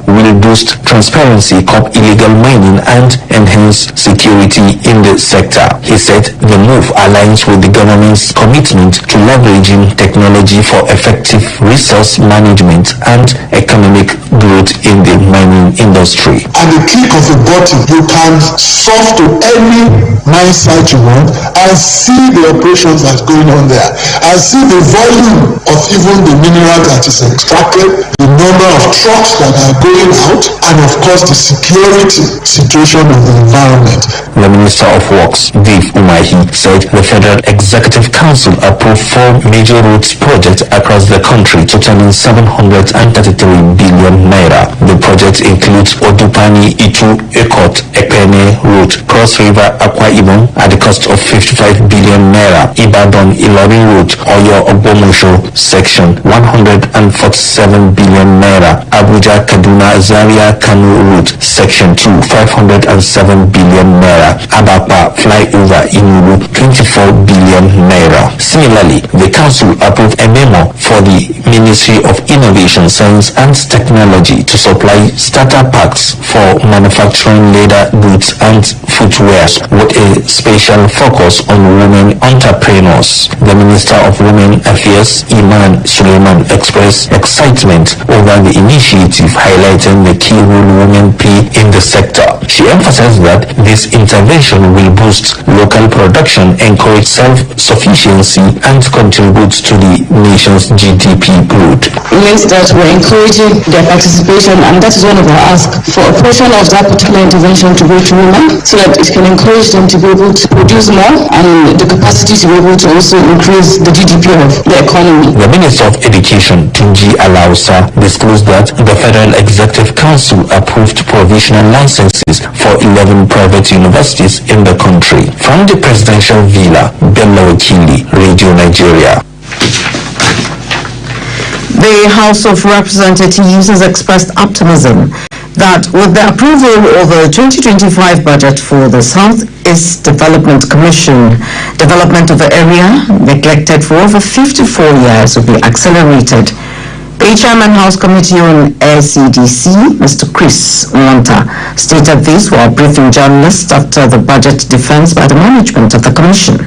will boost transparency, curb illegal mining, and enhance security in the sector. He said the move aligns with the government's commitment to leveraging technology for effective resource management and economic growth in the mining industry. At the click of a button, you can surf to any mine site you want and see the operations that's going on there, and see the volume of even the mineral that is extracted, the number of trucks that are going out, and of course the security situation of the environment. The Minister of Works, Dave Umahi, said the Federal Executive Council approved 4 major roads projects across the country totaling 733 billion naira. The project includes Odupani Itu Ekot Ekpene Road, Cross River Akwa Ibom at the cost of 55 billion naira, Ibadan Ilorin Road, Oyo Ogbomosho section 147 billion naira, Abuja Kaduna Zaria Kano Route section 2 507 billion naira, Abapa Flyover Inugu 24 billion naira. Similarly, the council approved a memo for the Ministry of Innovation, Science and Technology to supply starter packs for manufacturing leather goods and footwear with a special focus on women entrepreneurs. The Minister of Women Affairs, Iman Suleiman, expressed excitement over the initiative, highlighting the key role women play in the sector. She emphasized that this intervention will boost local production, encourage self-sufficiency, and contribute to the nation's GDP growth. It means that we're encouraging their participation, and that is one of our asks for a portion of that particular intervention to go to women, so that it can encourage them to be able to produce more and the capacity to be able to also increase the GDP of the economy. The Minister of Education, Tunji Alausa, disclosed that the Federal Executive Council approved provisional licenses for 11 private universities in the country. From the Presidential Villa, Bello Wakili, Radio Nigeria. The House of Representatives has expressed optimism that with the approval of the 2025 budget for the Southeast Development Commission, development of the area neglected for over 54 years will be accelerated. The Chairman House Committee on LCDC, Mr. Chris Mwanta, stated this while briefing journalists after the budget defense by the management of the Commission.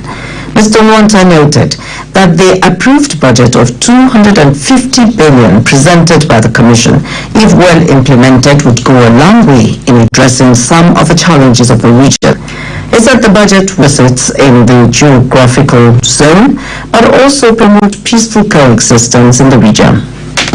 Mr. Mwanta noted that the approved budget of 250 billion presented by the Commission, if well implemented, would go a long way in addressing some of the challenges of the region. He said the budget visits in the geographical zone, but also promote peaceful coexistence in the region.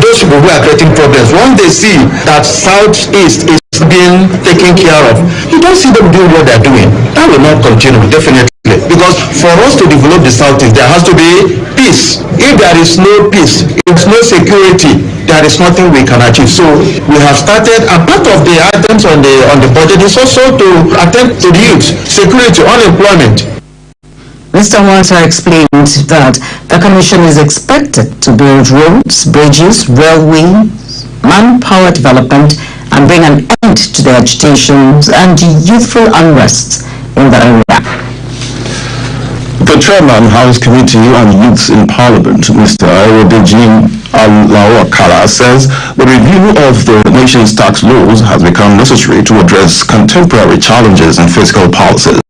Those people who are creating problems, once they see that Southeast is being taken care of, you don't see them doing what they're doing. That will not continue, definitely. Because for us to develop the Southeast, there has to be peace. If there is no peace, if there is no security, there is nothing we can achieve. So we have started, and part of the items on the budget is also to attend to the youth, security, unemployment. Mr. Mwanta explained that the Commission is expected to build roads, bridges, railways, manpower development, and bring an end to the agitations and youthful unrest in the area. The Chairman, House Committee on Youth in Parliament, Mr. Ayodeji Alawakala, says the review of the nation's tax laws has become necessary to address contemporary challenges in fiscal policies.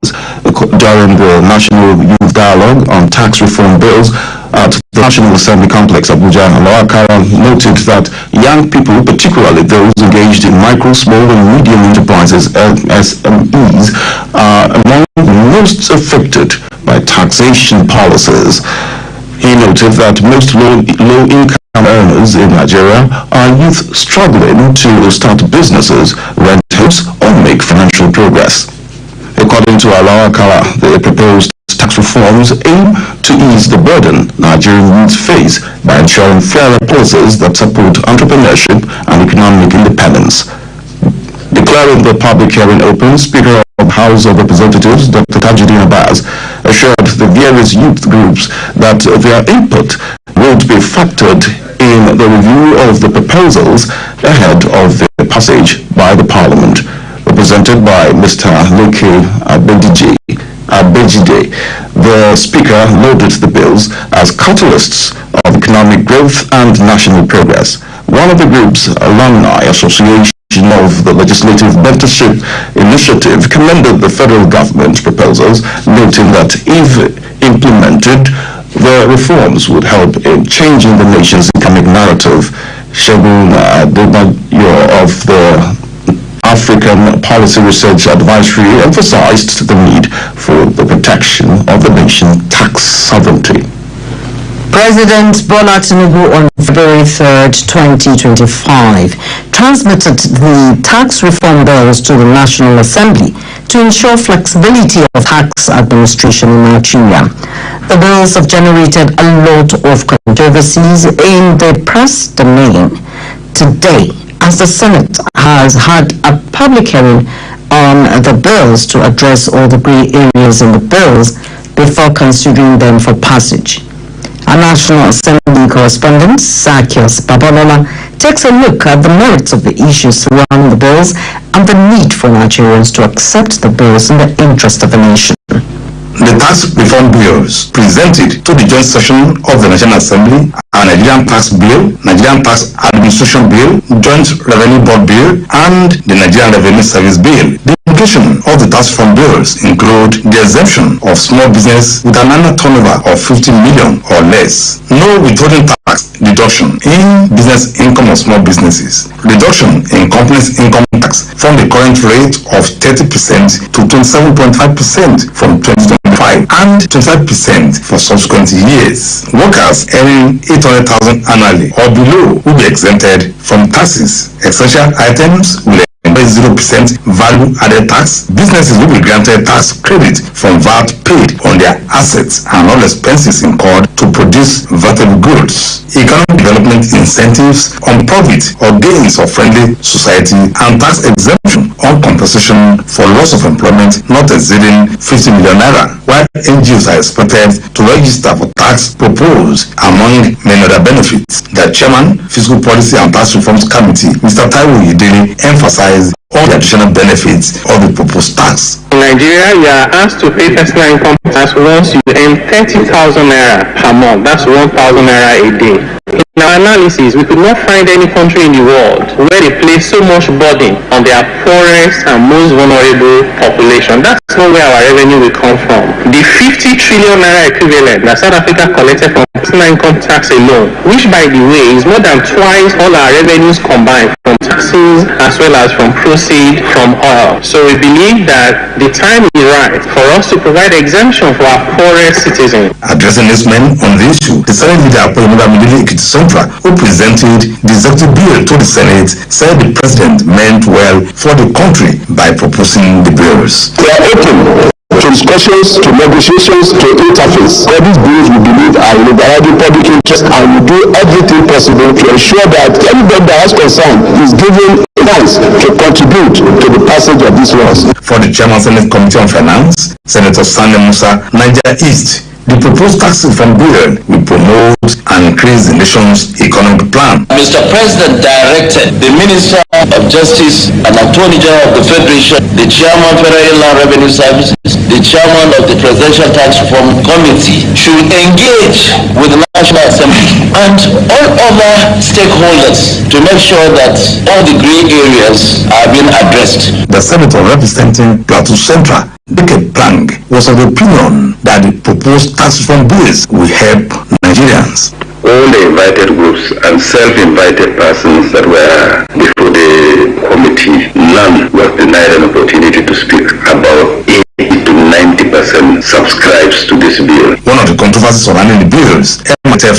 During the National Youth Dialogue on Tax Reform Bills at the National Assembly Complex, Abuja, Alawakala noted that young people, particularly those engaged in micro, small and medium enterprises, SMEs, are among the most affected by taxation policies. He noted that most low-income earners in Nigeria are youth struggling to start businesses, rent homes, or make financial progress. According to Alawakala, the proposed tax reforms aim to ease the burden Nigerian youth face by ensuring fairer policies that support entrepreneurship and economic independence. Declaring the public hearing open, Speaker of the House of Representatives, Dr. Tajuddin Abbas, assured the various youth groups that their input would be factored in the review of the proposals ahead of the passage by the Parliament. Represented by Mr. Leke Abejide, the Speaker lauded the bills as catalysts of economic growth and national progress. One of the group's alumni association of the Legislative Mentorship Initiative commended the federal government's proposals, noting that if implemented, the reforms would help in changing the nation's economic narrative. Shegun of the African Policy Research Advisory emphasized the need for the protection of the nation's tax sovereignty. President Bola Tinubu on February 3rd, 2025, transmitted the tax reform bills to the National Assembly to ensure flexibility of tax administration in Nigeria. The bills have generated a lot of controversies in the press domain. Today, as the Senate has had a public hearing on the bills to address all the gray areas in the bills before considering them for passage. Our National Assembly correspondent, Sakios Babalola, takes a look at the merits of the issues surrounding the bills and the need for Nigerians to accept the bills in the interest of the nation. The tax reform bills presented to the joint session of the National Assembly are Nigerian Tax Bill, Nigerian Tax Administration Bill, Joint Revenue Board Bill, and the Nigerian Revenue Service Bill. The implication of the tax reform bills include the exemption of small business with an annual turnover of 50 million or less, no withholding tax deduction in business income of small businesses, reduction in companies' income tax from the current rate of 30% to 27.5% from 2025 and 25% for subsequent years. Workers earning 800,000 annually or below will be exempted from taxes. Essential items will enjoy 0% value added tax. Businesses will be granted tax credit from VAT paid on their assets and all expenses incurred to produce valuable goods. Economic development incentives on profit or gains of friendly society, and tax exemption on compensation for loss of employment not exceeding 50 million naira, while NGOs are expected to register for tax proposed among many other benefits. The chairman, Fiscal Policy and Tax Reforms Committee, Mr. Taiwo Yedele, emphasized all the additional benefits of the proposed tax. In Nigeria, you are asked to pay personal income tax once you earn 30,000 naira per month. That's 1,000 naira a day. In our analysis, we could not find any country in the world where they place so much burden on their poorest and most vulnerable population. That's not where our revenue will come from. The 50 trillion naira equivalent that South Africa collected from personal income tax alone, which by the way is more than twice all our revenues combined from taxes as well as from proceeds from oil. So we believe that the time is right for us to provide exemption for our poorest citizens. Addressing this man on the issue, the Senate leader Amuludun 99.1, who presented the executive bill to the Senate, said the president meant well for the country by proposing the bills. We are open to discussions, to negotiations, to interface. All these bills we believe are in the public interest, and we do everything possible to ensure that everybody that has concern is given a chance to contribute to the passage of these laws. For the Chairman Senate Committee on Finance, Senator Sani Musa, Niger East, the proposed tax reform bill will promote and increase the nation's economic plan. Mr. President directed the Minister of Justice and Attorney General of the Federation, the Chairman of Federal Inland Revenue Services, the Chairman of the Presidential Tax Reform Committee should engage with the National Assembly and all other stakeholders to make sure that all the gray areas are being addressed. The Senator representing Plateau Central, Dike Plang, was of the opinion that the proposed tax reform bills will help Nigerians. All the invited groups and self-invited persons that were before the committee, none was denied an opportunity to speak. About 80 to 90% subscribes to this bill. One of the controversies surrounding the bills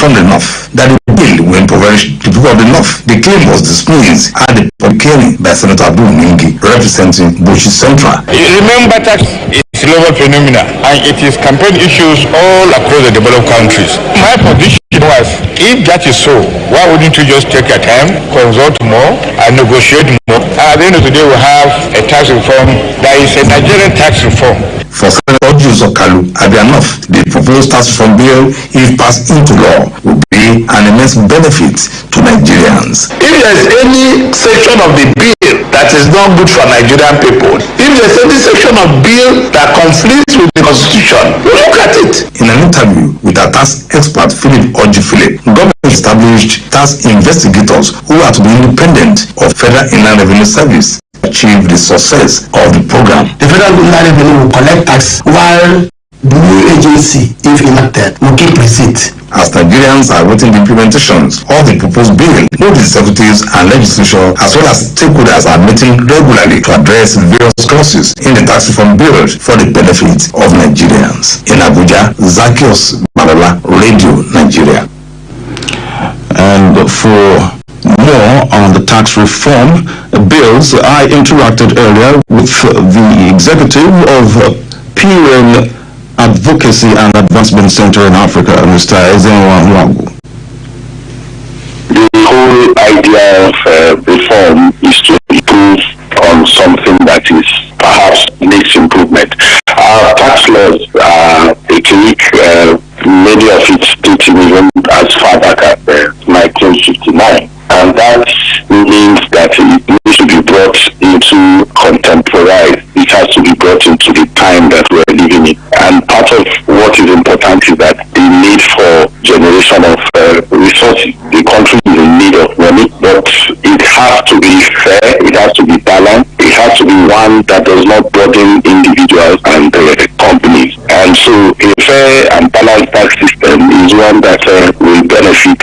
from the North that the bill will impoverish the people of the North. The claim was dismissed at the public hearing by Senator Abu Mingi, representing Bushi Central. Remember, tax is a global phenomenon and it is campaign issues all across the developed countries. My position was, if that is so, why wouldn't you just take your time, consult more, and negotiate more? At the end of the day, we have a tax reform that is a Nigerian tax reform. For Senator Orji Zokalu Abianoff. The proposed tax reform bill, if passed into law, would be an immense benefit to Nigerians. If there is any section of the bill that is not good for Nigerian people, if there is any section of bill that conflicts with the constitution, we look at it. In an interview with a tax expert, Philip Oji, government established tax investigators who are to be independent of Federal Inland Revenue Service to achieve the success of the program. The Federal Inland Revenue will collect tax while the new agency, if elected, will keep receipts. As Nigerians are waiting the implementations of the proposed bill, both the executives and legislature as well as stakeholders are meeting regularly to address various clauses in the tax reform bill for the benefit of Nigerians. In Abuja, Zacchaeus Balola, Radio Nigeria. And for more on the tax reform bills, I interacted earlier with the executive of PUN Advocacy and Advancement Center in Africa, Mr. Ezenwa Mwagu. The whole idea of reform is to improve on something that is perhaps needs improvement. Our tax laws are archaic. Many of it dating even as far back as 1959, and that means that it needs to be brought into contemporary. It has to be brought into the time that we're living in. And part of what is important is that the need for generation of resources. The country is in need of money, but it has to be fair, it has to be balanced, it has to be one that does not burden individuals and companies. And so a fair and balanced tax system is one that will benefit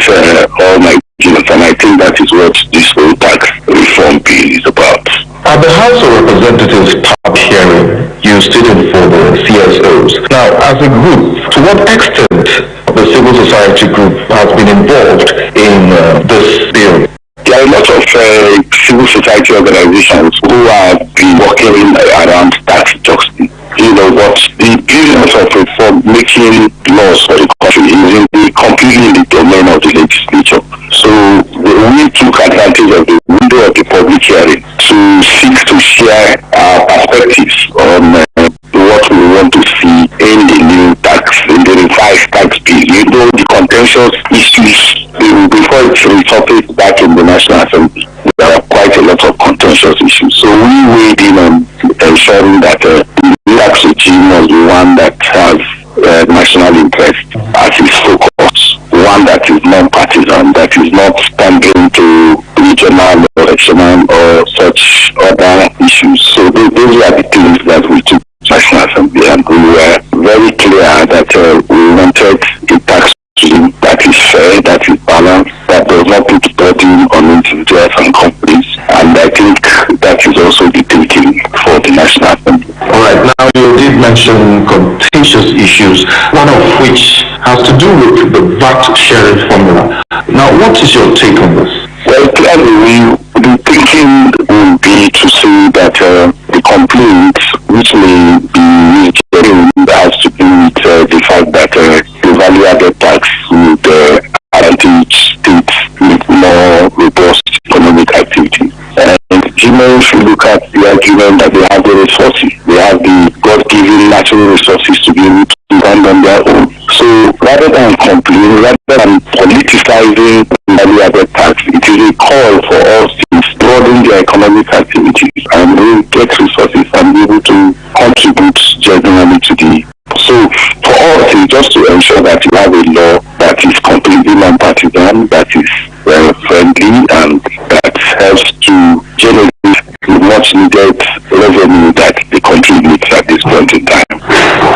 all Nigerians, and I think that is what this whole tax reform bill is about. At the House of Representatives top hearing, you stated for the CSOs. Now, as a group, to what extent the civil society group has been involved in this bill? There are a lot of civil society organizations who have been working around tax justice. You know, but the business of reform, making laws for the country, is completely in the domain of the legislature. So we took advantage of the window of the public hearing to seek to share our perspectives on what we want to see in the new tax, in the revised tax bill. You know, the contentious issues before it resurfaced back in the National Assembly. There are quite a lot of contentious issues. So we weighed in on ensuring that the tax regime was the one that has national interest as its focus, one that is non-partisan, that is not standing to regional or national or such other issues. So those are the things that we took to National Assembly, and we were very clear that we wanted a tax regime that is fair, that is balanced, that does not put burden on individuals and companies, and I think that is also the thinking for the National Assembly. Alright, now you did mention contentious issues, one of which has to do with the VAT sharing formula. Now, what is your take on this? Well, clearly, the thinking will be to say that the complaints which may be getting has to do with the fact that the value-added tax would advantage states with more robust economic activity. And if you look at the argument that they have the resources, they have the God-given natural resources to be able to stand on their own. So rather than complain, rather than politicizing value-added tax, it is a call for all states to broaden their economic activities and really get resources and be able to contribute genuinely to the. So for us, it's just to ensure that you have a law that is completely non-partisan, that is friendly, and that helps to generate the much needed revenue that the country needs at this point in time,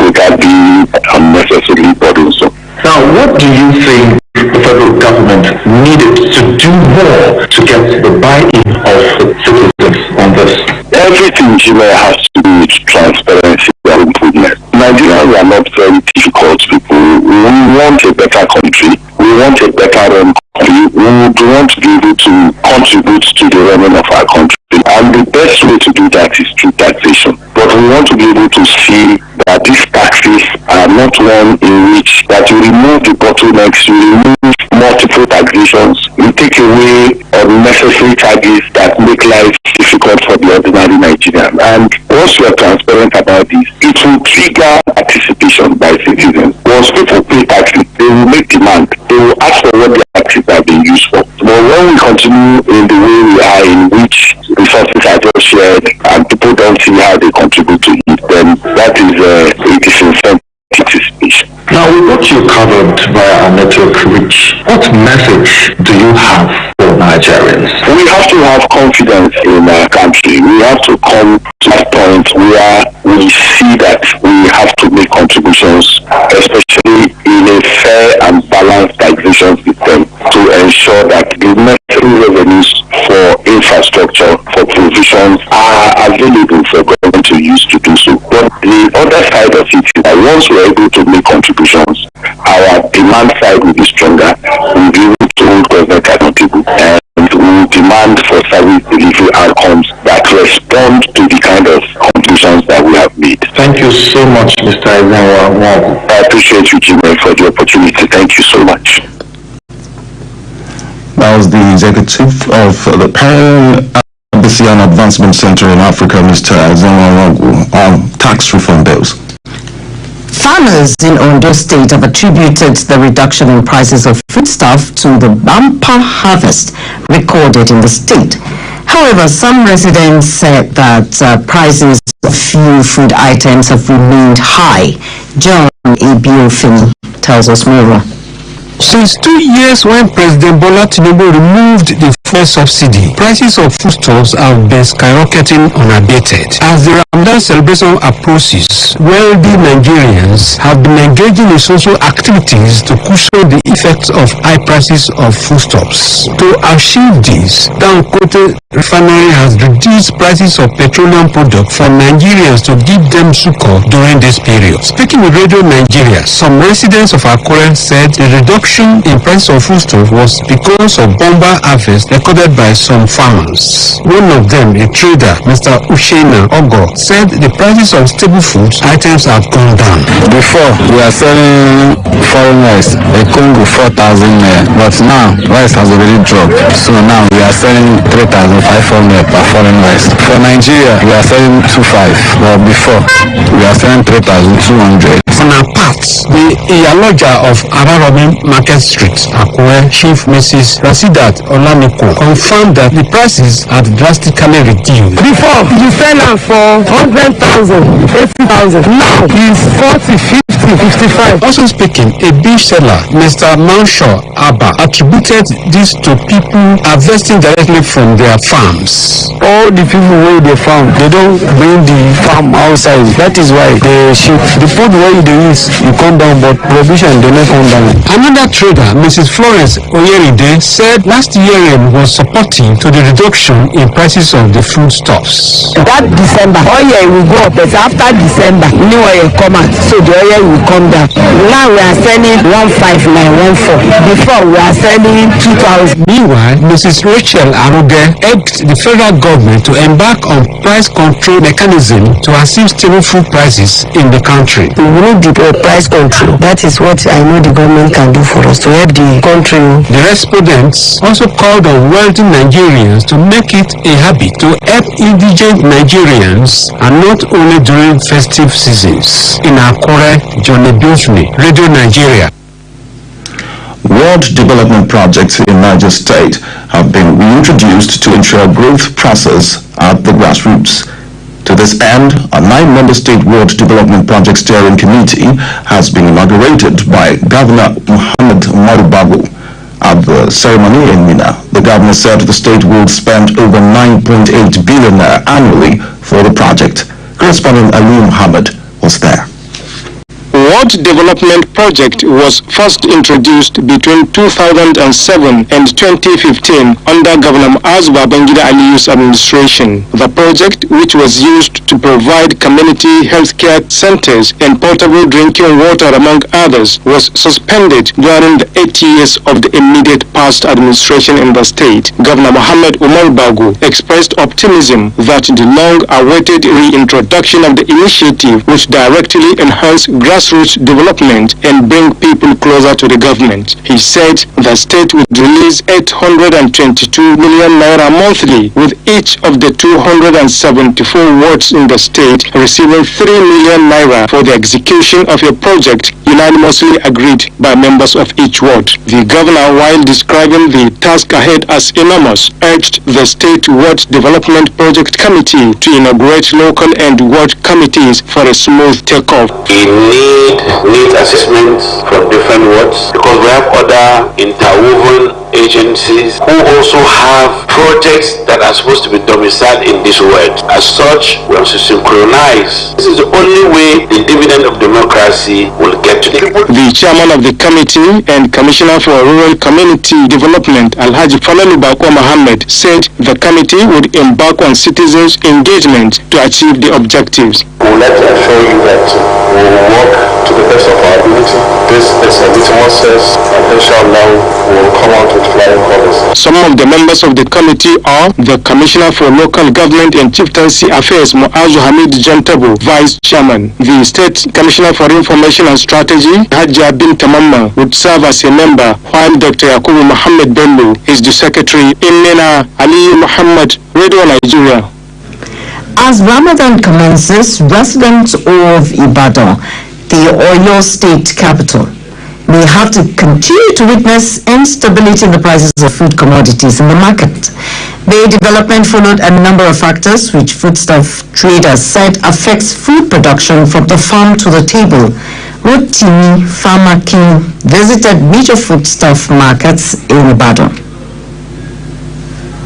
without being unnecessarily burdensome. Now, what do you think the federal government needed to do more to get the buy-in of the citizens on this? Everything has to do with transparency and improvement. Nigerians are not very difficult people. We want a better country. We want a better run country. We would want to be able to contribute to the running of our country. And the best way to do that is through taxation. But we want to be able to see that these taxes are not one in which that you remove the bottlenecks, you remove multiple taxations, you take away unnecessary charges that make life difficult for the ordinary Nigerian. And what once you are transparent about this, it will trigger participation by citizens. Once people pay taxes, they will make demand. They will ask for what their taxes are being used for. But when we continue in the way we are, in which resources are just shared and people don't see how they contribute to it, then that is a disincentive participation. Now, we got you covered via our network reach. What message do you have for Nigerians? We have to have confidence in our country. We have to come to a point where we see that we have to make contributions, especially in a fair and balanced taxation system, to ensure that the necessary revenues for infrastructure, for provisions are available for government to use to do so. But the other side of it is that once we're able to make contributions, our demand side will be stronger. We'll be able to hold government accountable, and we will demand for service delivery outcomes that respond to the kind of contributions that we have made. Thank you so much, Mr. Izenwa. I appreciate you, Jimmy, for the opportunity. Thank you so much. That was the executive of the Pan and Advancement Center in Africa, Mr. Izenwa, on tax reform bills. Farmers in Ondo State have attributed the reduction in prices of foodstuff to the bumper harvest recorded in the state. However, some residents said that prices of few food items have remained high. John Ebiofin tells us more. Since 2 years when President Bola Tinubu removed the fuel subsidy, prices of foodstuffs have been skyrocketing unabated. As the Ramadan celebration approaches, wealthy Nigerians have been engaging in social activities to cushion the effects of high prices of foodstuffs. To achieve this, Dangote Refinery has reduced prices of petroleum products for Nigerians to give them succor during this period. Speaking with Radio Nigeria, some residents of Akure said the reduction in price of foodstuff was because of bomber harvest recorded by some farmers. One of them, a trader, Mr. Ushena Ogo, said the prices of staple food items have gone down. Before, we are selling foreign rice, a Congo 4,000 naira, but now rice has already dropped. So now we are selling 3,500 per foreign rice. For Nigeria, we are selling 2,500, but before we are selling 3,200. On our part, the Iyaloja of Araromi Market Street, Akure, Chief Mrs. Rasidat Olamiko, confirmed that the prices have drastically reduced. Before, you sell them for 100,000, 80,000. Now, it's 40, 50, 55. Also speaking, a beef seller, Mr. Manshaw Abba, attributed this to people harvesting directly from their farms. All the people where they farm, they don't bring the farm outside. That is why they ship. The food where they use, you come down, but provision, they not come down. Another trader, Mrs. Florence Oyeride, said last year was supporting to the reduction in prices of the foodstuffs. That December, oil will go up, but after December, new oil come out, so the oil will come down. Now we are selling 15914. Before we are selling 2,000. Meanwhile, Mrs. Rachel Aruge urged the federal government to embark on price control mechanism to achieve stable food prices in the country. We need the price control. That is what I know the government can do for us to help the country. The respondents also called on wealthy Nigerians to make it a habit to help indigent Nigerians, and not only during festive seasons. In Akure, John Ebiofin, Radio Nigeria. World development projects in Niger State have been reintroduced to ensure growth process at the grassroots. To this end, a 9-member state World Development Project Steering Committee has been inaugurated by Governor Muhammad Marubagu. At the ceremony in Mina, the governor said the state will spend over 9.8 billion annually for the project. Correspondent Ali Muhammad was there. World Development Project was first introduced between 2007 and 2015 under Governor Mu'azu Babangida Aliyu's administration. The project, which was used to provide community healthcare centers and portable drinking water among others, was suspended during the 8 years of the immediate past administration in the state. Governor Muhammad Umar Bagu expressed optimism that the long-awaited reintroduction of the initiative, which directly enhanced grassroots youth development and bring people closer to the government. He said the state would release 822 million naira monthly, with each of the 274 wards in the state receiving 3 million naira for the execution of a project unanimously agreed by members of each ward. The governor, while describing the task ahead as enormous, urged the State Ward Development Project Committee to inaugurate local and ward committees for a smooth takeoff. We need needs assessments from different wards because we have other interwoven agencies who also have projects that are supposed to be domiciled in this ward. As such, we have to synchronize. This is the only way the dividend of democracy will get to the people. The chairman of the committee and commissioner for rural community development, Alhaji Falalu Bako Mohammed, said the committee would embark on citizens' engagement to achieve the objectives. We would like to assure you that we will work to the best of our ability. This is a litmus test, and inshallah we will come out with flying colors. Some of the members of the committee are the Commissioner for Local Government and Chieftaincy Affairs, Muazu Hamid Jantabu, Vice Chairman. The State Commissioner for Information and Strategy, Hajja bin Tamamma, would serve as a member, while Dr. Yakubu Mohammed Bello is the Secretary. In Mina, Ali Muhammad, Radio Nigeria. As Ramadan commences, residents of Ibadan, the Oyo State capital, may have to continue to witness instability in the prices of food commodities in the market. The development followed a number of factors which foodstuff traders said affects food production from the farm to the table. Rotimi Farmer King visited major foodstuff markets in Ibadan.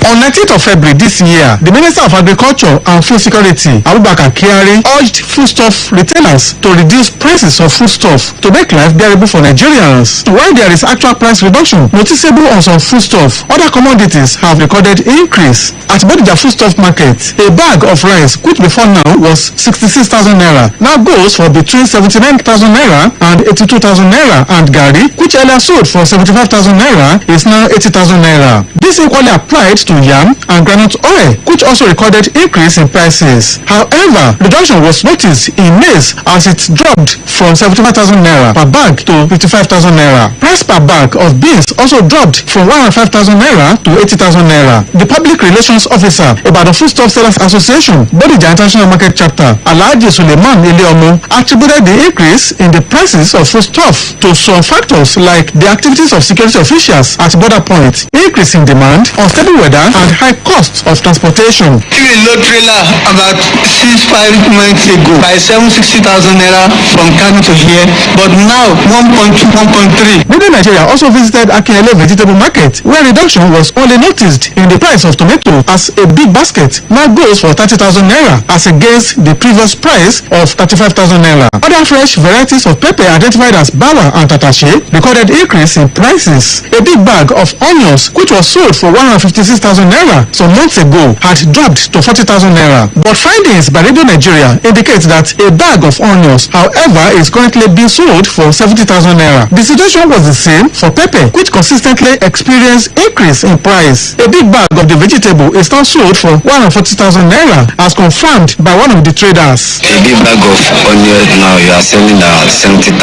On 19th of February this year, the Minister of Agriculture and Food Security, Abubakar Kyari, urged foodstuff retailers to reduce prices of foodstuff to make life bearable for Nigerians. While there is actual price reduction noticeable on some foodstuff, other commodities have recorded increase. At Bodija Foodstuff Market, a bag of rice, which before now was 66,000 naira, now goes for between 79,000 naira and 82,000 naira, and gari, which earlier sold for 75,000 naira, is now 80,000 naira. This equally applied to yam and groundnut oil, which also recorded increase in prices. However, reduction was noticed in maize as it dropped from 75,000 naira per bag to 55,000 naira. Price per bag of beans also dropped from 105,000 naira to 80,000 naira. The Public Relations Officer about the Foodstuff Sellers Association, Bodija International Market Chapter, Alhaji Suleiman Iliomo, attributed the increase in the prices of foodstuff to some factors like the activities of security officials at border points, increase in demand, unstable weather, and high costs of transportation. A load trailer about 6-5 months ago by 760,000 naira from Kano to here, but now 1.2, 1.3. Radio Nigeria also visited Akinyele Vegetable Market, where reduction was only noticed in the price of tomato, as a big basket now goes for 30,000 naira as against the previous price of 35,000 naira. Other fresh varieties of pepper identified as Bawa and Tatashe recorded increase in prices. A big bag of onions, which was sold for 156,000 naira some months ago, had dropped to 40,000 naira. But findings by Radio Nigeria indicate that a bag of onions, however, is currently being sold for 70,000 naira. The situation was the same for pepper, which consistently experienced increase in price. A big bag of the vegetable is now sold for 140,000 naira, as confirmed by one of the traders. A big bag of onions now you are selling at 70,000.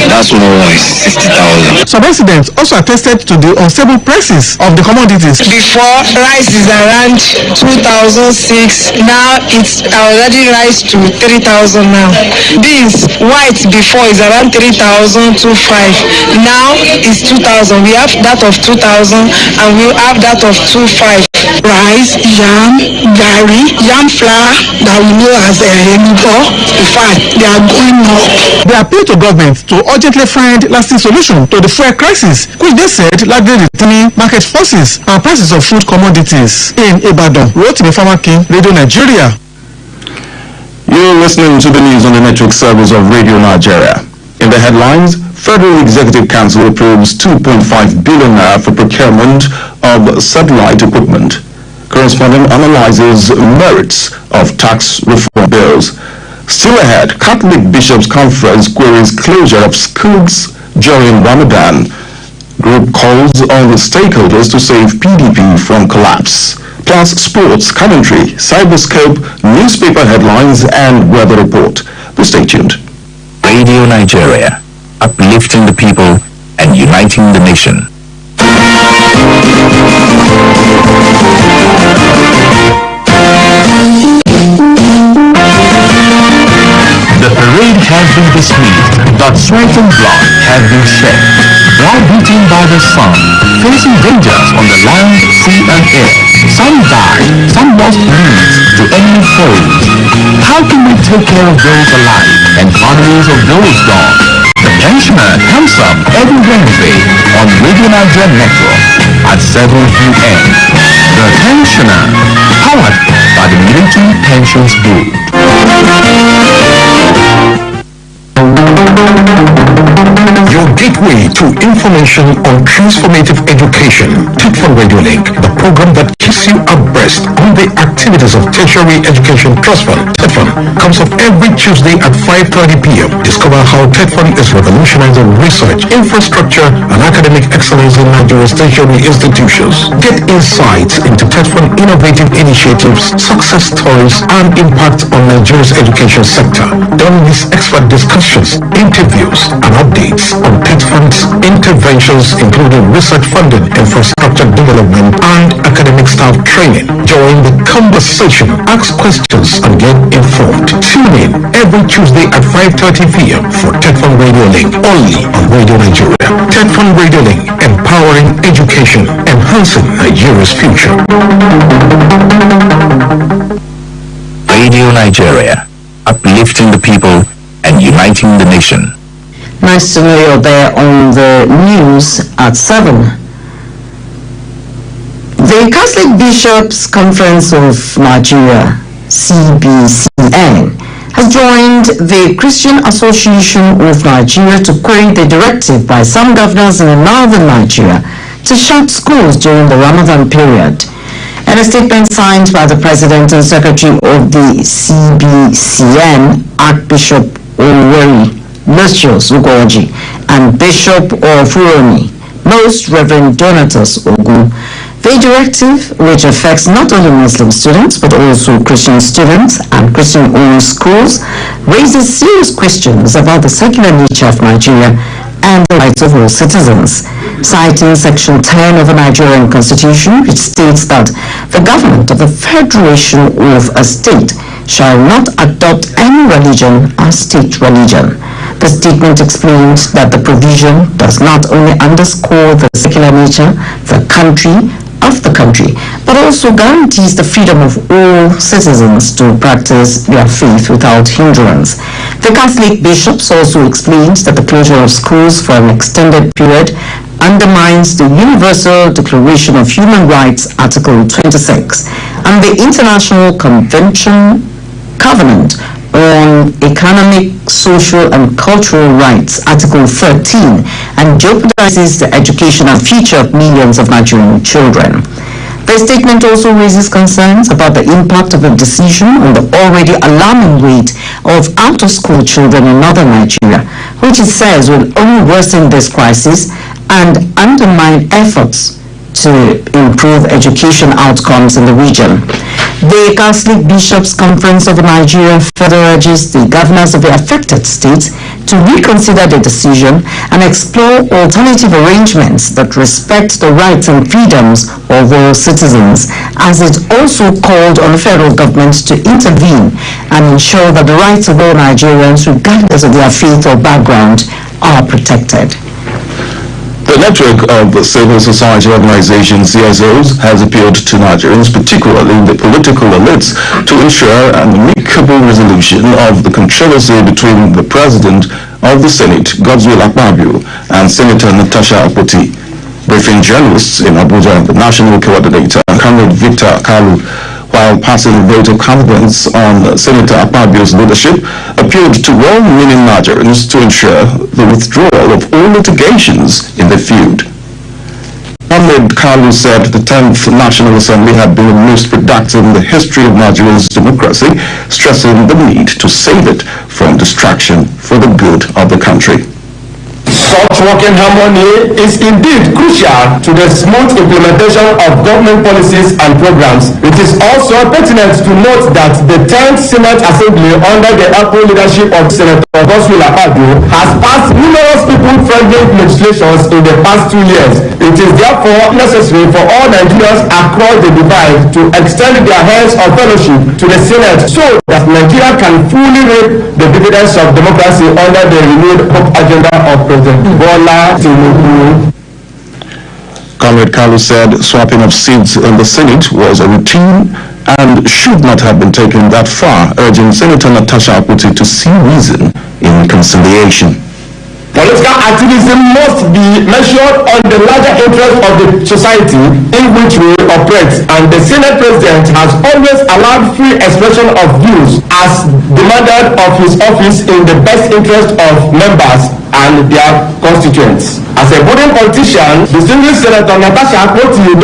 That's more than 60,000. Some residents also attested to the unstable prices of the commodities. Before, rice is around 2,006. Now it's already rise to 3,000 now. Beans white before is around 3,025. Now it's 2,000. We have that of 2,000 and we have that of 2,500. Rice, yam, gari, yam flour that we know as Enibo. In fact, they are going up. They appeal to government to urgently find lasting solution to the fuel crisis, which they said largely determine market forces and prices of food commodities. In Ibadan, Rotimi Farmer King, Radio Nigeria. You're listening to the news on the network service of Radio Nigeria. In the headlines, Federal Executive Council approves 2.5 billion naira for procurement of satellite equipment. Correspondent analyzes merits of tax reform bills. Still ahead, Catholic Bishops' Conference queries closure of schools during Ramadan. Group calls on the stakeholders to save PDP from collapse. Plus sports, commentary, cyberscope, newspaper headlines, and weather report. Please stay tuned. Radio Nigeria, uplifting the people and uniting the nation. The parade has been dismissed, but sweat and blood have been shed. Browbeaten by the sun, facing dangers on the land, sea and air. Some died, some lost limbs to enemy foes. How can we take care of those alive and families of those gone? The Pensioner comes up every Wednesday on Radio Nigeria Network at 7 p.m. The Pensioner, powered by the Military Pensions Board. Your gateway to information on transformative education. Tetfon Radio Link, the program that keeps you abreast on the activities of tertiary education trust fund. Tetfon comes up every Tuesday at 5:30 p.m. Discover how Tetfon is revolutionizing research, infrastructure, and academic excellence in Nigeria's tertiary institutions. Get insights into Tetfon innovative initiatives, success stories, and impact on Nigeria's education sector. Don't miss expert discussions, interviews, and updates on Tetfon's interventions, including research funding, infrastructure development, and academic staff training. Join the conversation, ask questions, and get informed. Tune in every Tuesday at 5:30 p.m. for Tetfon Radio Link, only on Radio Nigeria. Tetfon Radio Link, empowering education, enhancing Nigeria's future. Radio Nigeria, uplifting the people and uniting the nation. Nice to know you're there on the news at 7. The Catholic Bishops' Conference of Nigeria, CBCN, has joined the Christian Association of Nigeria to query the directive by some governors in northern Nigeria to shut schools during the Ramadan period. In a statement signed by the President and Secretary of the CBCN, Archbishop Oweri Lucius Ugoji, and Bishop of Uroni, Most Reverend Donatus Ogu, the directive, which affects not only Muslim students but also Christian students and Christian-owned schools, raises serious questions about the secular nature of Nigeria and the rights of all citizens. Citing Section 10 of the Nigerian Constitution, which states that the government of the Federation of a state shall not adopt any religion as state religion. The statement explains that the provision does not only underscore the secular nature of the country, but also guarantees the freedom of all citizens to practice their faith without hindrance. The Catholic bishops also explained that the closure of schools for an extended period undermines the Universal Declaration of Human Rights, Article 26, and the International Covenant on Economic, Social and Cultural Rights, Article 13, and jeopardizes the education and future of millions of Nigerian children. The statement also raises concerns about the impact of the decision on the already alarming rate of out-of-school children in northern Nigeria, which it says will only worsen this crisis and undermine efforts to improve education outcomes in the region. The Catholic Bishops' Conference of Nigeria further urges the governors of the affected states to reconsider the decision and explore alternative arrangements that respect the rights and freedoms of all citizens, as it also called on the federal government to intervene and ensure that the rights of all Nigerians, regardless of their faith or background, are protected. The network of civil society organizations, CSOs, has appealed to Nigerians, particularly the political elites, to ensure an amicable resolution of the controversy between the President of the Senate, Godswill Akpabio, and Senator Natasha Akpoti. Briefing journalists in Abuja, the National Coordinator, Comrade Victor Kalu, while passing a vote of confidence on Senator Akpabio's leadership, appealed to well-meaning Nigerians to ensure the withdrawal of all litigations in the feud. Comrade Kalu said the 10th National Assembly had been the most productive in the history of Nigeria's democracy, stressing the need to save it from distraction for the good of the country. Such working harmony is indeed crucial to the smooth implementation of government policies and programs. It is also pertinent to note that the 10th Senate Assembly under the able leadership of Senator Godswill Akpabio has passed numerous people-friendly legislations in the past 2 years. It is therefore necessary for all Nigerians across the divide to extend their hands of fellowship to the Senate so that Nigeria can fully reap the dividends of democracy under the renewed hope agenda of President Bola Tinubu. Comrade Kalu said swapping of seats in the Senate was a routine and should not have been taken that far, urging Senator Natasha Akpoti to see reason in conciliation. Political activism must be measured on the larger interest of the society in which we operate, and the Senate President has always allowed free expression of views as demanded of his office in the best interest of members and their constituents. As a budding politician, distinguished Senator Natasha Akpoti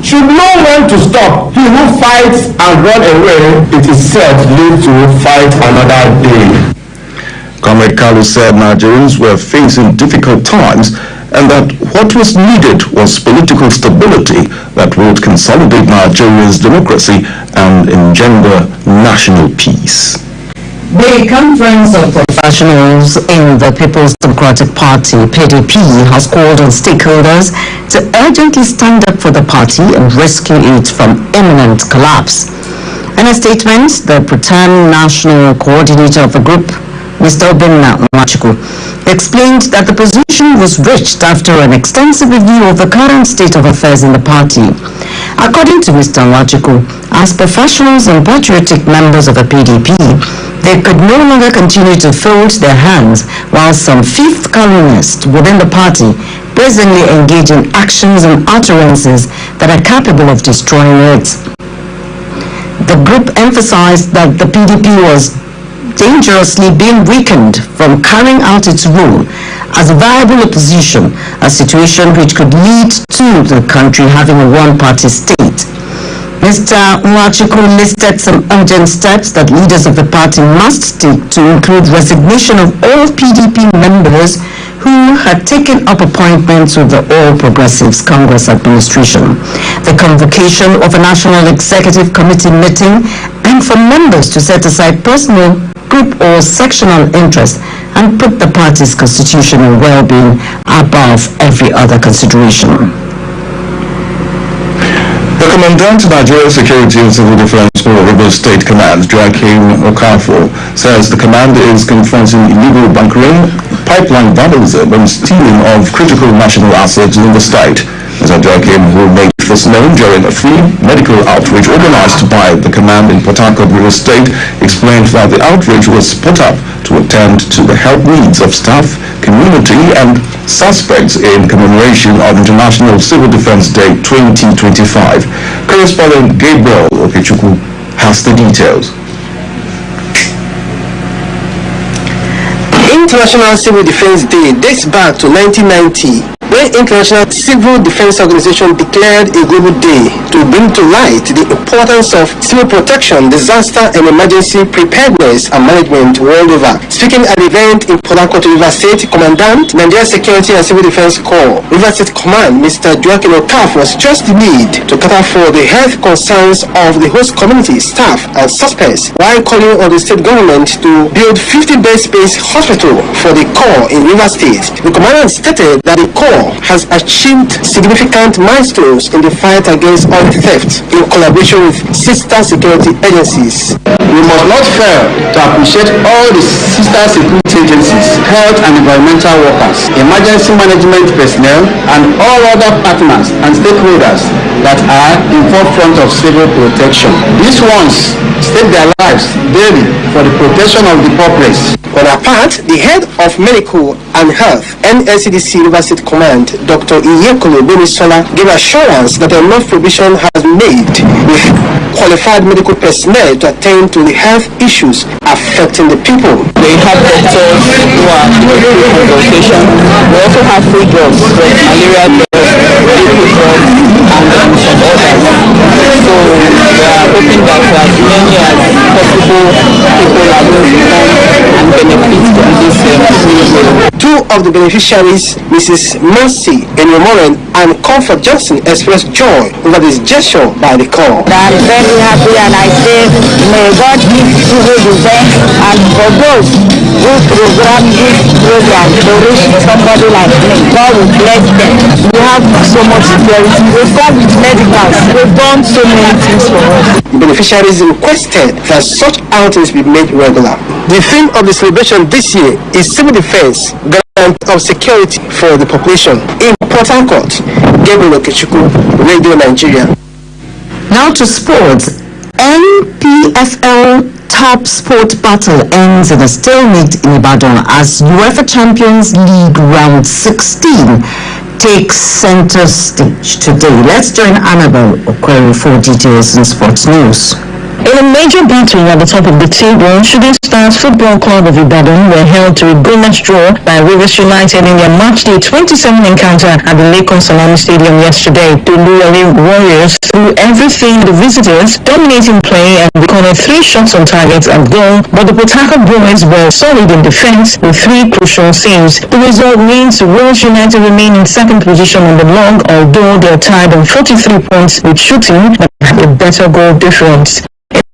should know when to stop. He who fights and run away, it is said, live to fight another day. Comrade Kalu said Nigerians were facing difficult times and that what was needed was political stability that would consolidate Nigeria's democracy and engender national peace. The Conference of Professionals in the People's Democratic Party, PDP, has called on stakeholders to urgently stand up for the party and rescue it from imminent collapse. In a statement, the pro-tem national coordinator of the group, Mr. Obinna Nwachukwu, explained that the position was reached after an extensive review of the current state of affairs in the party. According to Mr. Nwachukwu, as professionals and patriotic members of the PDP, they could no longer continue to fold their hands while some fifth columnists within the party presently engage in actions and utterances that are capable of destroying it. The group emphasized that the PDP was dangerously being weakened from carrying out its role as a viable opposition, a situation which could lead to the country having a one-party state. Mr. Nwachukwu listed some urgent steps that leaders of the party must take to include resignation of all PDP members who had taken up appointments with the All Progressives Congress administration, the convocation of a National Executive Committee meeting, and for members to set aside personal, group or sectional interest and put the party's constitutional well-being above every other consideration. The Commandant of Nigeria Security and Civil Defense Corps Rivers State Command, Joachim Okafor, says the command is confronting illegal bunkering, pipeline vandalism and stealing of critical national assets in the state. Mr. Joachim, who made this known during a free medical outreach organized by the command in Port Harcourt River State, explained that the outreach was put up to attend to the health needs of staff, community and suspects in commemoration of International Civil Defense Day 2025. Correspondent Gabriel Okechukwu has the details. International Civil Defense Day dates back to 1990, when International Civil Defense Organization declared a global day to bring to light the importance of civil protection, disaster and emergency preparedness and management world over. Speaking at the event in Port Harcourt, River State, Commandant, Nigeria Security and Civil Defense Corps, River State Command, Mr. Joachim Okafor was just the lead to cater for the health concerns of the host community, staff and suspects, while calling on the state government to build 50-bed space hospital for the Corps in River State. The commandant stated that the Corps has achieved significant milestones in the fight against oil theft in collaboration with sister security agencies. We must not fail to appreciate all the sister security agencies, health and environmental workers, emergency management personnel, and all other partners and stakeholders that are in forefront of civil protection. These ones stake their lives daily for the protection of the populace. On our part, the head of medical and health NLCDC River State Command, Dr. Iyekolo Benisola, gave assurance that enough provision has been made with qualified medical personnel to attend to the health issues affecting the people. They have doctors who are doing consultation. We also have free drugs, malaria drugs, liquid drugs, and some others. So we are hoping that as many as possible people are going to come and benefit from this. To Two of the beneficiaries, Mrs. Mercy Enyomoren and Comfort Johnson, expressed joy over this gesture by the call. I'm very happy and I say, may God give you the best, and for those who program this program to reach somebody like me, God will bless them. We have so much security. We've got medicals. We've done so many things for us. The beneficiaries requested that such outings be made regular. The theme of the celebration this year is civil defense, garant of security for the population. In Port Harcourt, Gabriel Okechukwu, Radio Nigeria. Now to sports. NPFL top sport battle ends in a stalemate in Ibadan as UEFA Champions League round 16 takes center stage today. Let's join Annabelle Okweri for details in sports news. In a major battle at the top of the table, Shooting Stars Football Club of Ibadan were held to a goalless draw by Rivers United in their matchday 27 encounter at the Lake Salami Stadium yesterday. The Luyali Warriors threw everything the visitors, dominating play and recorded 3 shots on target and goal, but the Potaka boys were solid in defense with 3 crucial saves. The result means Rivers United remain in second position on the log, although they are tied on 43 points with Shooting but have a better goal difference.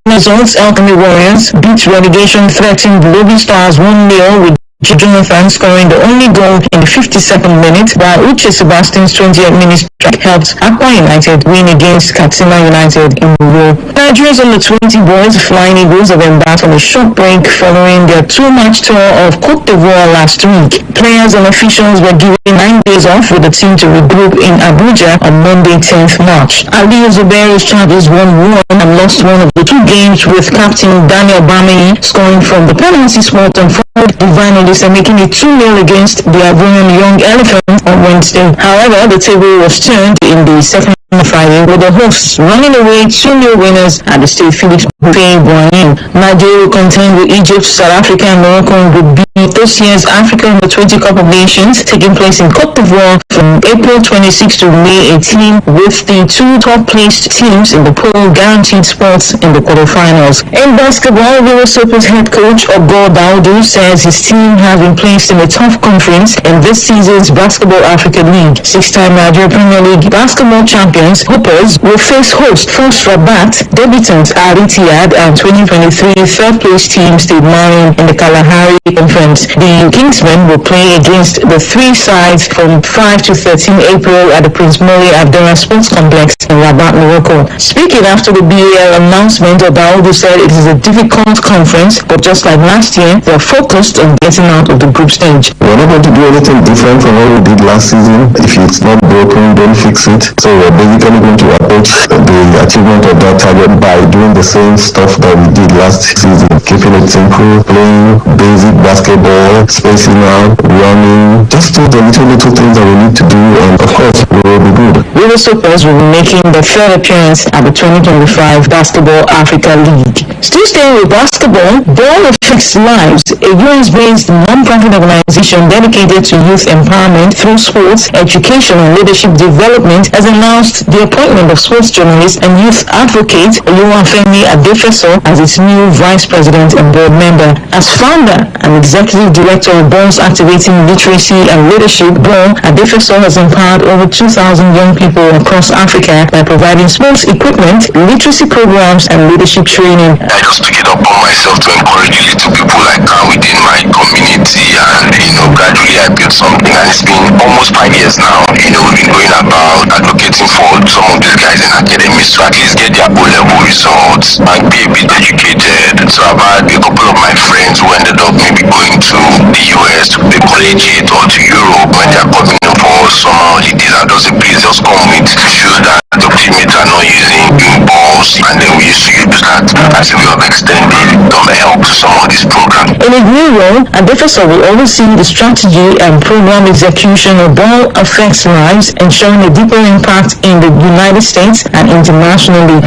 Results, Alchemy Warriors beat relegation threatened Lobby Stars 1-0 with Jonathan scoring the only goal in the 52nd minute, while Uche Sebastian's 28th minute strike helped Aqua United win against Katsina United in Europe. Nigeria's under 20 boys Flying Eagles have embarked on a short break following their 2-match tour of Cote d'Ivoire last week. Players and officials were given 9 days off with the team to regroup in Abuja on Monday 10th March. Ali Zubairu's Chargers won and lost one of the 2 games with captain Daniel Bamei scoring from the penalty spot and Divine Elisa making it 2-0 against the Ivorian Young Elephants on Wednesday. However, the table was turned in the second Friday with the hosts running away 2-0 winners at the State Felix Buhari. Nigeria will contend with Egypt, South Africa and Morocco in Group B this year's Africa Under-20 Cup of Nations taking place in Cote d'Ivoire from April 26 to May 18 with the 2 top-placed teams in the pool guaranteed spots in the quarterfinals. In basketball, River Sopa's head coach Ogo Daudu says his team has been placed in a tough conference in this season's Basketball Africa League. 6-time Nigeria Premier League basketball champions Hoopers will face host First Rabat, debutant Al Ittihad and 2023 third-place team Stade Malien in the Kalahari Conference. The Kingsmen will play against the 3 sides from 5 to 13 April at the Prince Moulay Abdallah Sports Complex in Rabat, Morocco. Speaking after the BAL announcement, Daudu said it is a difficult conference, but just like last year, they are focused on getting out of the group stage. We're not going to do anything different from what we did last season. If it's not broken, don't fix it. So we're basically going to approach the achievement of that target by doing the same stuff that we did last season. Keeping it simple, playing basic basketball, spacing out, running, just do the little things that we need to do, and of course we will be good. River Soapers will be making their third appearance at the 2025 Basketball Africa League. Still staying with basketball, Ball Affects Lives, a US-based non-profit organization dedicated to youth empowerment through sports, education and leadership development, has announced the appointment of sports journalist and youth advocate Oluwafemi Adefeso as its new vice president and board member. As founder and executive director of Ball's Activating Literacy and Leadership, Ball Adefeso has empowered over 2,000 young people across Africa by providing sports equipment, literacy programs and leadership training. I just took it upon myself to encourage little people like within my community, and gradually I built something, and it's been almost 5 years now. We've been going about advocating for some of these guys in academies to at least get their O-level results and be a bit educated. So I've had a couple of my friends who ended up maybe going to the US to play collegiate or to Europe when they're coming for summer holidays, and just come with shoes that the teammates are not using, balls, and then we used to use that as a way of extending the help to some of these programs. In a new role, Adefeso will oversee the strategy and program execution of Ball Affects Lives, ensuring a deeper impact in the United States and internationally.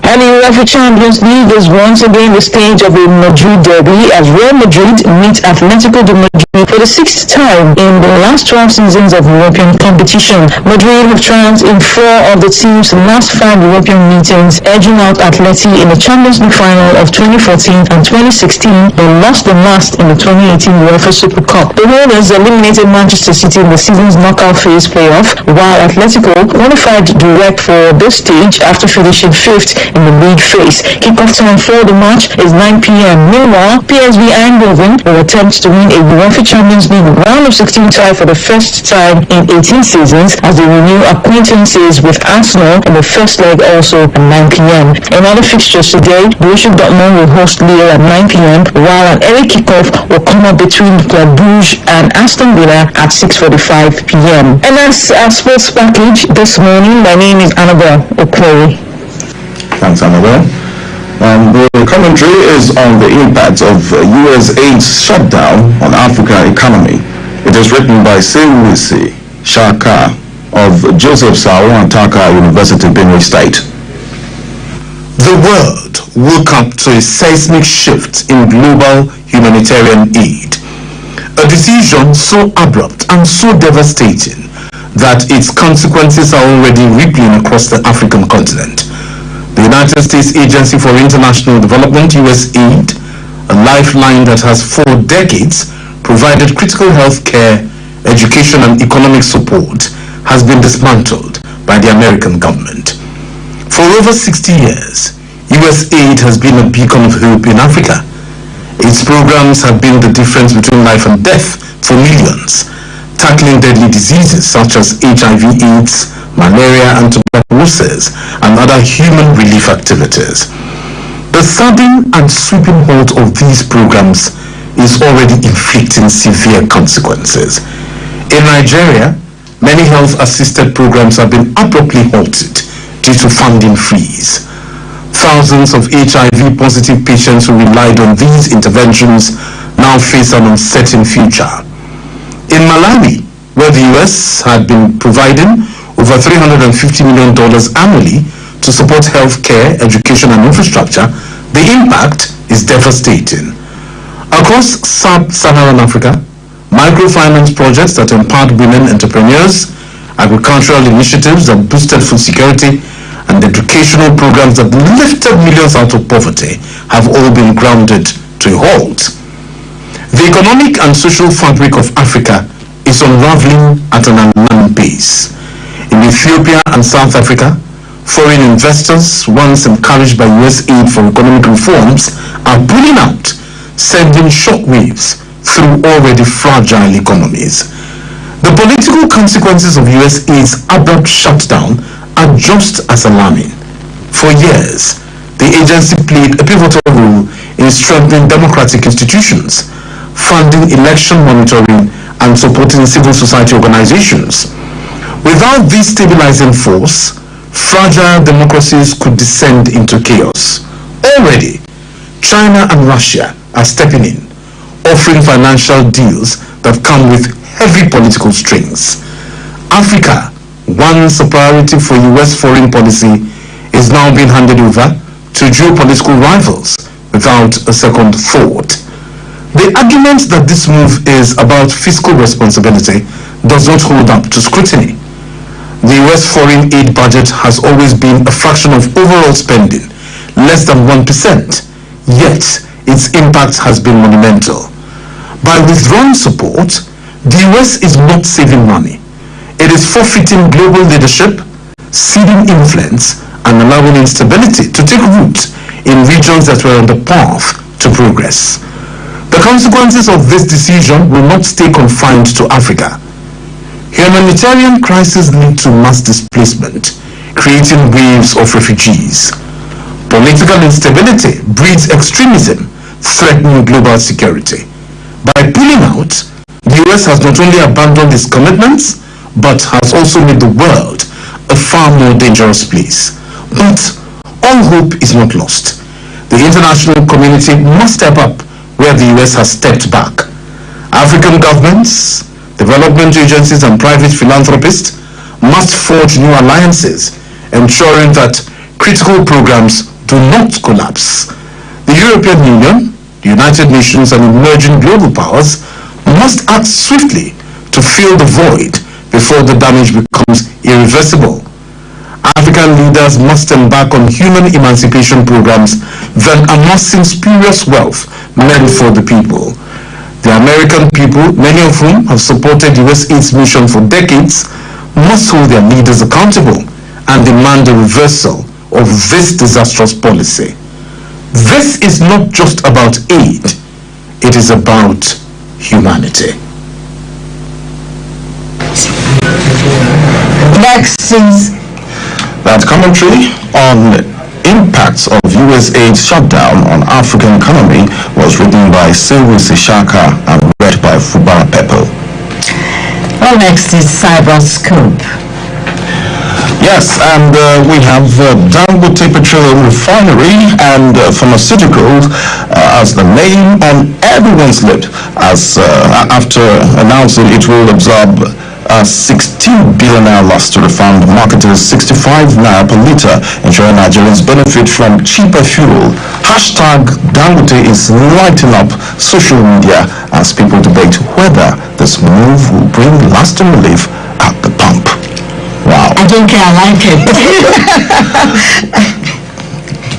And the UEFA Champions League is once again the stage of a Madrid derby as Real Madrid meet Atletico de Madrid Italy for the 6th time in the last 12 seasons of European competition. Madrid have triumphed in 4 of the team's last 5 European meetings, edging out Atleti in the Champions League final of 2014 and 2016, but lost the last in the 2018 UEFA Super Cup. The holders eliminated Manchester City in the season's knockout phase playoff, while Atletico qualified direct for this stage after finishing 5th in the league phase. Kickoff time for the match is 9 p.m. Meanwhile, PSV Eindhoven will attempt to win a UEFA Champions League round of 16 tie for the first time in 18 seasons as they renew acquaintances with Arsenal in the first leg also at 9 p.m. In other fixtures today, Borussia Dortmund will host Lille at 9 p.m. while an early kickoff will come up between Club Brugge and Aston Villa at 6:45 p.m. And that's our sports package this morning. My name is Annabelle Okoye. Thanks, Annabelle. The commentary is on the impact of USAID's shutdown on African economy. It is written by Sewisi Shaka of Joseph Sao Antaka University, Benue State. The world woke up to a seismic shift in global humanitarian aid. A decision so abrupt and so devastating that its consequences are already rippling across the African continent. The United States Agency for International Development, USAID, a lifeline that has for decades provided critical health care, education and economic support, has been dismantled by the American government. For over 60 years, USAID has been a beacon of hope in Africa. Its programs have been the difference between life and death for millions, tackling deadly diseases such as HIV/AIDS, malaria and tuberculosis, and other human relief activities. The sudden and sweeping halt of these programs is already inflicting severe consequences. In Nigeria, many health-assisted programs have been abruptly halted due to funding freeze. Thousands of HIV-positive patients who relied on these interventions now face an uncertain future. In Malawi, where the U.S. had been providing over $350 million annually to support healthcare, education and infrastructure, the impact is devastating. Across sub-Saharan Africa, microfinance projects that empowered women entrepreneurs, agricultural initiatives that boosted food security, and educational programs that lifted millions out of poverty have all been grounded to a halt. The economic and social fabric of Africa is unraveling at an alarming pace. In Ethiopia and South Africa, foreign investors, once encouraged by US aid for economic reforms, are pulling out, sending shockwaves through already fragile economies. The political consequences of US aid's abrupt shutdown are just as alarming. For years, the agency played a pivotal role in strengthening democratic institutions, funding election monitoring, and supporting civil society organizations. Without this stabilizing force, fragile democracies could descend into chaos. Already, China and Russia are stepping in, offering financial deals that come with heavy political strings. Africa, once a priority for US foreign policy, is now being handed over to geopolitical rivals without a second thought. The argument that this move is about fiscal responsibility does not hold up to scrutiny. The US foreign aid budget has always been a fraction of overall spending, less than 1%, yet its impact has been monumental. By withdrawing support, the US is not saving money. It is forfeiting global leadership, ceding influence, and allowing instability to take root in regions that were on the path to progress. The consequences of this decision will not stay confined to Africa. Humanitarian crises lead to mass displacement, creating waves of refugees. Political instability breeds extremism, threatening global security. By pulling out, the US has not only abandoned its commitments, but has also made the world a far more dangerous place. But all hope is not lost. The international community must step up where the US has stepped back. African governments, development agencies and private philanthropists must forge new alliances, ensuring that critical programs do not collapse. The European Union, the United Nations and emerging global powers must act swiftly to fill the void before the damage becomes irreversible. African leaders must embark on human emancipation programs that amassing spurious wealth meant for the people. The American people, many of whom have supported US AIDS mission for decades, must hold their leaders accountable and demand a reversal of this disastrous policy. This is not just about aid, it is about humanity. Next is that commentary on impacts of USAID shutdown on African economy was written by Sylvie Sishaka and read by Fubara Pepple. Well, next is Cyberscope. Yes, and we have Dangote Petroleum Refinery and Pharmaceuticals as the name on everyone's lip as after announcing it will absorb 16 billion naira loss to refund marketers 65 naira per litre, ensuring Nigerians benefit from cheaper fuel. Hashtag Dangote is lighting up social media as people debate whether this move will bring lasting relief at the pump. Wow. I don't care, I like it.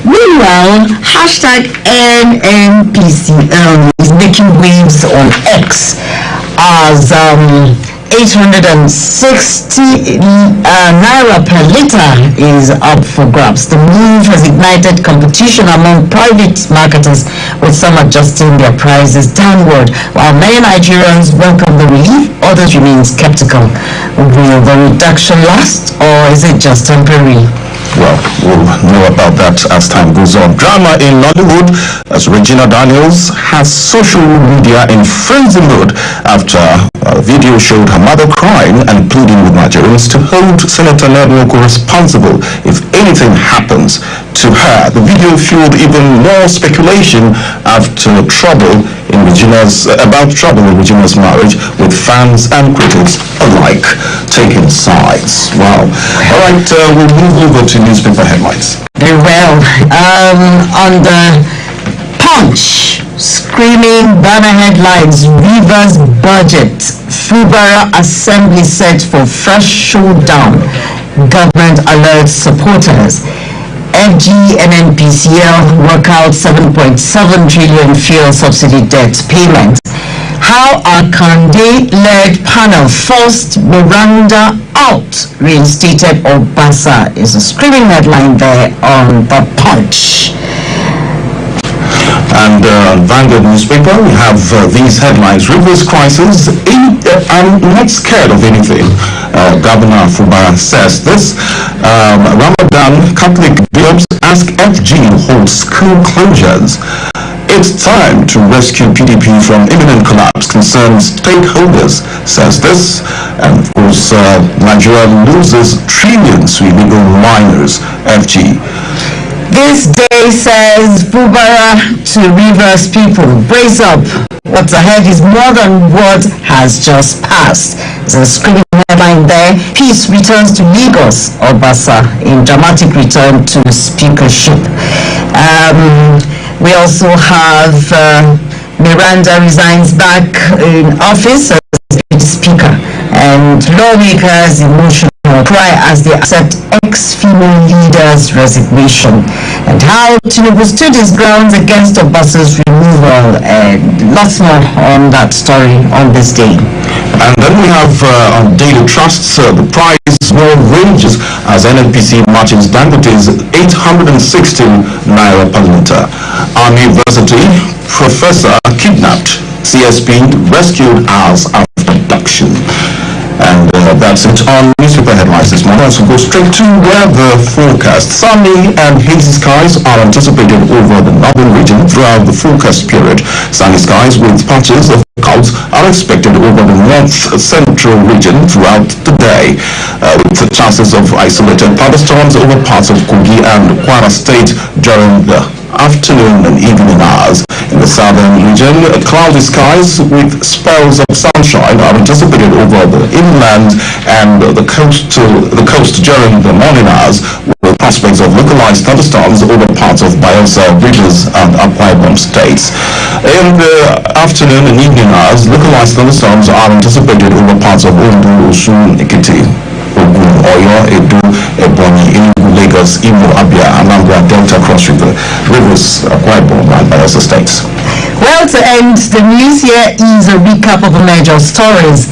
Meanwhile, hashtag NNPCL is making waves on X as 860 naira per litre is up for grabs. The move has ignited competition among private marketers, with some adjusting their prices downward. While many Nigerians welcome the relief, others remain skeptical. Will the reduction last, or is it just temporary? Well, we'll know about that as time goes on. Drama in Nollywood as Regina Daniels has social media in frenzy mode after a video showed her mother crying and pleading with Nigerians to hold Senator Nedwoko responsible if anything happens to her. The video fueled even more speculation after trouble in Regina's marriage, with fans and critics alike taking sides. Wow. All right, we'll move over to newspaper headlines. Very well. On the Punch, screaming banner headlines: Rivers budget, Fubara Assembly set for fresh showdown, government alerts supporters. FG and NPCL work out 7.7 trillion fuel subsidy debt payment. How Akande-led panel forced Miranda out, reinstated Obasa, is a screaming headline there on the Punch. And Vanguard newspaper, we have these headlines: Rivers crisis, I'm not scared of anything. Governor Fubara says this. Ramadan Catholic bishops ask FG to hold school closures. It's time to rescue PDP from imminent collapse, concerns stakeholders, says this. And of course, Nigeria loses trillions to illegal miners, FG. This day says Fubara to Rivers people, brace up. What's ahead is more than what has just passed. There's a screaming headline there: Peace returns to Lagos, Obasa in dramatic return to speakership. We also have Miranda resigns back in office as speaker, and lawmakers emotional cry as they accept ex-female leader's resignation, and how Tinubu stood his grounds against Obasa's removal, and lots more on that story on this day. And then we have on Daily Trusts, the price more ranges as NNPC matches Dangote's 860 naira per litre. Army University professor kidnapped, CSP rescued as abduction. And that's it on newspaper headlines this morning. So go straight to weather forecast. Sunny and hazy skies are anticipated over the northern region throughout the forecast period. Sunny skies with patches of clouds are expected over the north central region throughout the day, with chances of isolated thunderstorms over parts of Kogi and Kwara State during the afternoon and evening hours. In the southern region, cloudy skies with spells of sunshine are anticipated over the inland and the coast during the morning hours, with prospects of localized thunderstorms over parts of Bayelsa, Rivers, and Akwa Ibom states. In the afternoon and evening hours, localized thunderstorms are anticipated over parts of Ondo, Osun, Ekiti, Ogun, Oyo, Edo, Ebonyi, Enugu, Lagos, Imo, Abia, Anambra, Delta, Cross River, Rivers, Akwa Ibom, and Bayelsa states. Well, to end the news, here is a recap of the major stories.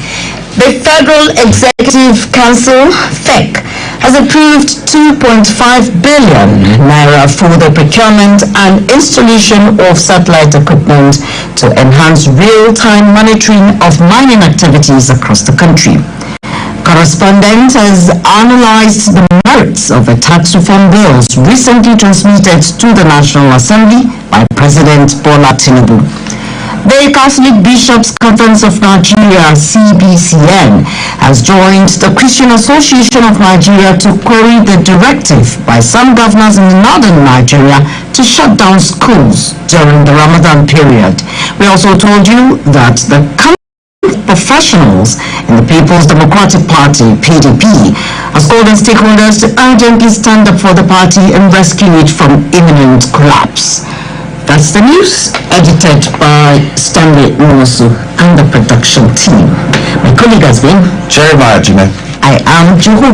The Federal Executive Council, FEC, has approved 2.5 billion naira for the procurement and installation of satellite equipment to enhance real-time monitoring of mining activities across the country. Correspondent has analyzed the merits of the tax reform bills recently transmitted to the National Assembly by President Bola Tinubu. The Catholic Bishops' Conference of Nigeria, CBCN, has joined the Christian Association of Nigeria to query the directive by some governors in northern Nigeria to shut down schools during the Ramadan period. We also told you that the professionals in the People's Democratic Party, PDP, has called on stakeholders to urgently stand up for the party and rescue it from imminent collapse. That's the news, edited by Stanley Nwosu and the production team. My colleague has been Jeremiah Jime. I am Juhu.